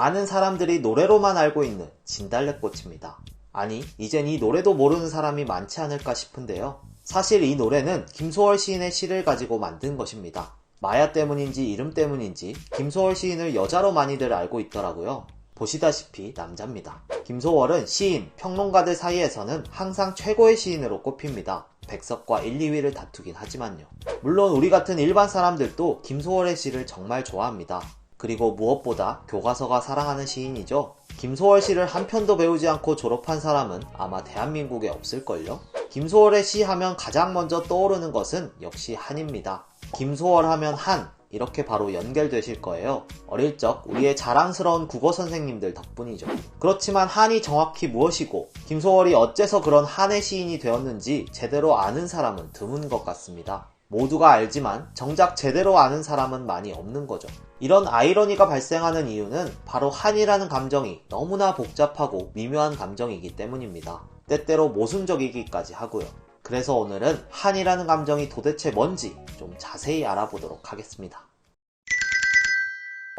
많은 사람들이 노래로만 알고 있는 진달래꽃입니다. 아니, 이젠 이 노래도 모르는 사람이 많지 않을까 싶은데요. 사실 이 노래는 김소월 시인의 시를 가지고 만든 것입니다. 마야 때문인지 이름 때문인지 김소월 시인을 여자로 많이들 알고 있더라고요. 보시다시피 남자입니다. 김소월은 시인, 평론가들 사이에서는 항상 최고의 시인으로 꼽힙니다. 백석과 1, 2위를 다투긴 하지만요. 물론 우리 같은 일반 사람들도 김소월의 시를 정말 좋아합니다. 그리고 무엇보다 교과서가 사랑하는 시인이죠. 김소월 시를 한 편도 배우지 않고 졸업한 사람은 아마 대한민국에 없을걸요? 김소월의 시 하면 가장 먼저 떠오르는 것은 역시 한입니다. 김소월 하면 한, 이렇게 바로 연결되실 거예요. 어릴 적 우리의 자랑스러운 국어 선생님들 덕분이죠. 그렇지만 한이 정확히 무엇이고 김소월이 어째서 그런 한의 시인이 되었는지 제대로 아는 사람은 드문 것 같습니다. 모두가 알지만 정작 제대로 아는 사람은 많이 없는 거죠. 이런 아이러니가 발생하는 이유는 바로 한이라는 감정이 너무나 복잡하고 미묘한 감정이기 때문입니다. 때때로 모순적이기까지 하고요. 그래서 오늘은 한이라는 감정이 도대체 뭔지 좀 자세히 알아보도록 하겠습니다.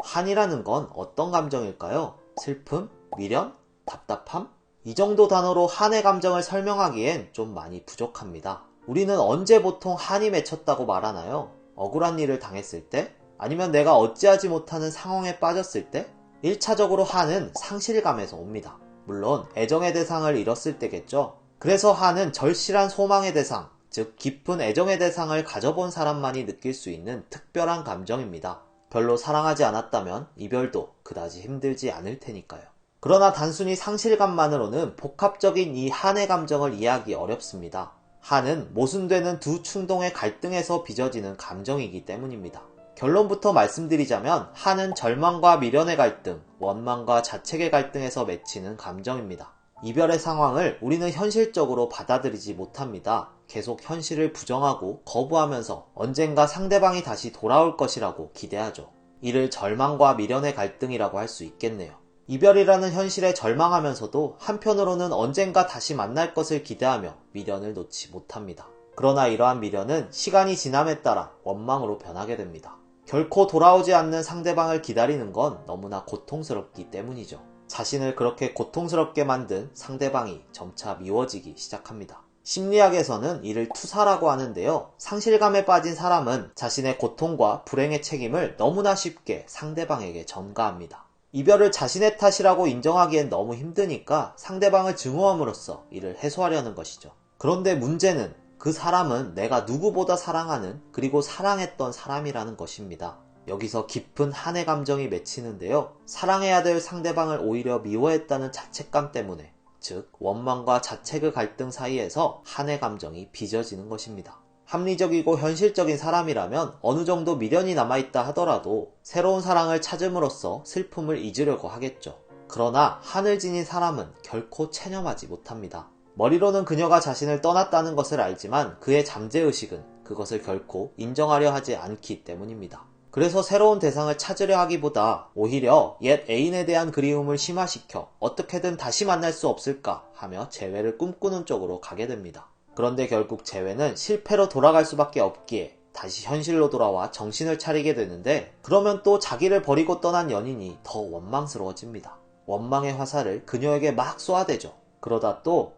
한이라는 건 어떤 감정일까요? 슬픔? 미련? 답답함? 이 정도 단어로 한의 감정을 설명하기엔 좀 많이 부족합니다. 우리는 언제 보통 한이 맺혔다고 말하나요? 억울한 일을 당했을 때? 아니면 내가 어찌하지 못하는 상황에 빠졌을 때? 1차적으로 한은 상실감에서 옵니다. 물론 애정의 대상을 잃었을 때겠죠. 그래서 한은 절실한 소망의 대상, 즉 깊은 애정의 대상을 가져본 사람만이 느낄 수 있는 특별한 감정입니다. 별로 사랑하지 않았다면 이별도 그다지 힘들지 않을 테니까요. 그러나 단순히 상실감만으로는 복합적인 이 한의 감정을 이해하기 어렵습니다. 한은 모순되는 두 충동의 갈등에서 빚어지는 감정이기 때문입니다. 결론부터 말씀드리자면 한은 절망과 미련의 갈등, 원망과 자책의 갈등에서 맺히는 감정입니다. 이별의 상황을 우리는 현실적으로 받아들이지 못합니다. 계속 현실을 부정하고 거부하면서 언젠가 상대방이 다시 돌아올 것이라고 기대하죠. 이를 절망과 미련의 갈등이라고 할 수 있겠네요. 이별이라는 현실에 절망하면서도 한편으로는 언젠가 다시 만날 것을 기대하며 미련을 놓지 못합니다. 그러나 이러한 미련은 시간이 지남에 따라 원망으로 변하게 됩니다. 결코 돌아오지 않는 상대방을 기다리는 건 너무나 고통스럽기 때문이죠. 자신을 그렇게 고통스럽게 만든 상대방이 점차 미워지기 시작합니다. 심리학에서는 이를 투사라고 하는데요. 상실감에 빠진 사람은 자신의 고통과 불행의 책임을 너무나 쉽게 상대방에게 전가합니다. 이별을 자신의 탓이라고 인정하기엔 너무 힘드니까 상대방을 증오함으로써 이를 해소하려는 것이죠. 그런데 문제는 그 사람은 내가 누구보다 사랑하는 그리고 사랑했던 사람이라는 것입니다. 여기서 깊은 한의 감정이 맺히는데요. 사랑해야 될 상대방을 오히려 미워했다는 자책감 때문에, 즉 원망과 자책의 갈등 사이에서 한의 감정이 빚어지는 것입니다. 합리적이고 현실적인 사람이라면 어느 정도 미련이 남아있다 하더라도 새로운 사랑을 찾음으로써 슬픔을 잊으려고 하겠죠. 그러나 한을 지닌 사람은 결코 체념하지 못합니다. 머리로는 그녀가 자신을 떠났다는 것을 알지만 그의 잠재의식은 그것을 결코 인정하려 하지 않기 때문입니다. 그래서 새로운 대상을 찾으려 하기보다 오히려 옛 애인에 대한 그리움을 심화시켜 어떻게든 다시 만날 수 없을까 하며 재회를 꿈꾸는 쪽으로 가게 됩니다. 그런데 결국 재회는 실패로 돌아갈 수밖에 없기에 다시 현실로 돌아와 정신을 차리게 되는데, 그러면 또 자기를 버리고 떠난 연인이 더 원망스러워집니다. 원망의 화살을 그녀에게 막 쏘아대죠. 그러다 또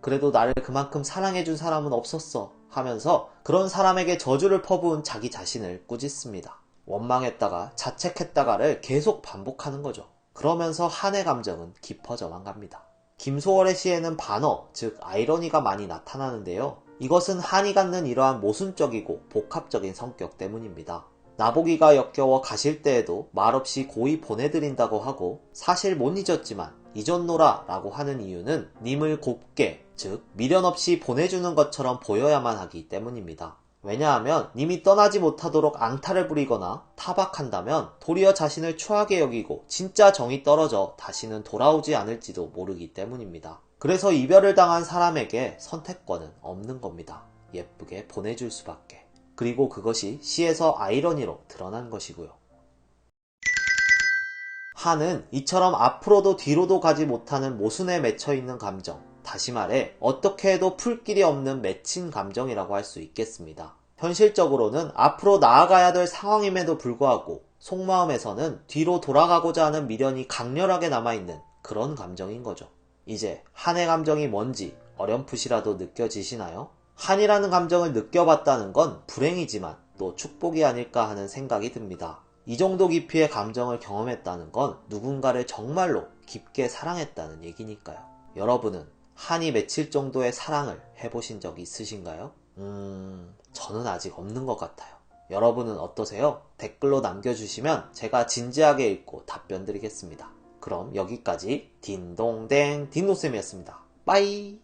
그래도 나를 그만큼 사랑해준 사람은 없었어 하면서 그런 사람에게 저주를 퍼부은 자기 자신을 꾸짖습니다. 원망했다가 자책했다가를 계속 반복하는 거죠. 그러면서 한의 감정은 깊어져만 갑니다. 김소월의 시에는 반어, 즉 아이러니가 많이 나타나는데요. 이것은 한이 갖는 이러한 모순적이고 복합적인 성격 때문입니다. 나보기가 역겨워 가실 때에도 말없이 고이 보내드린다고 하고, 사실 못 잊었지만 잊었노라 라고 하는 이유는 님을 곱게, 즉 미련 없이 보내주는 것처럼 보여야만 하기 때문입니다. 왜냐하면 님이 떠나지 못하도록 앙탈을 부리거나 타박한다면 도리어 자신을 추하게 여기고 진짜 정이 떨어져 다시는 돌아오지 않을지도 모르기 때문입니다. 그래서 이별을 당한 사람에게 선택권은 없는 겁니다. 예쁘게 보내줄 수밖에. 그리고 그것이 시에서 아이러니로 드러난 것이고요. 한은 이처럼 앞으로도 뒤로도 가지 못하는 모순에 맺혀있는 감정, 다시 말해 어떻게 해도 풀 길이 없는 맺힌 감정이라고 할 수 있겠습니다. 현실적으로는 앞으로 나아가야 될 상황임에도 불구하고 속마음에서는 뒤로 돌아가고자 하는 미련이 강렬하게 남아있는 그런 감정인 거죠. 이제 한의 감정이 뭔지 어렴풋이라도 느껴지시나요? 한이라는 감정을 느껴봤다는 건 불행이지만 또 축복이 아닐까 하는 생각이 듭니다. 이 정도 깊이의 감정을 경험했다는 건 누군가를 정말로 깊게 사랑했다는 얘기니까요. 여러분은 한이 맺힐 정도의 사랑을 해보신 적 있으신가요? 저는 아직 없는 것 같아요. 여러분은 어떠세요? 댓글로 남겨주시면 제가 진지하게 읽고 답변 드리겠습니다. 그럼 여기까지 딩동댕 딩동쌤이었습니다. 빠이!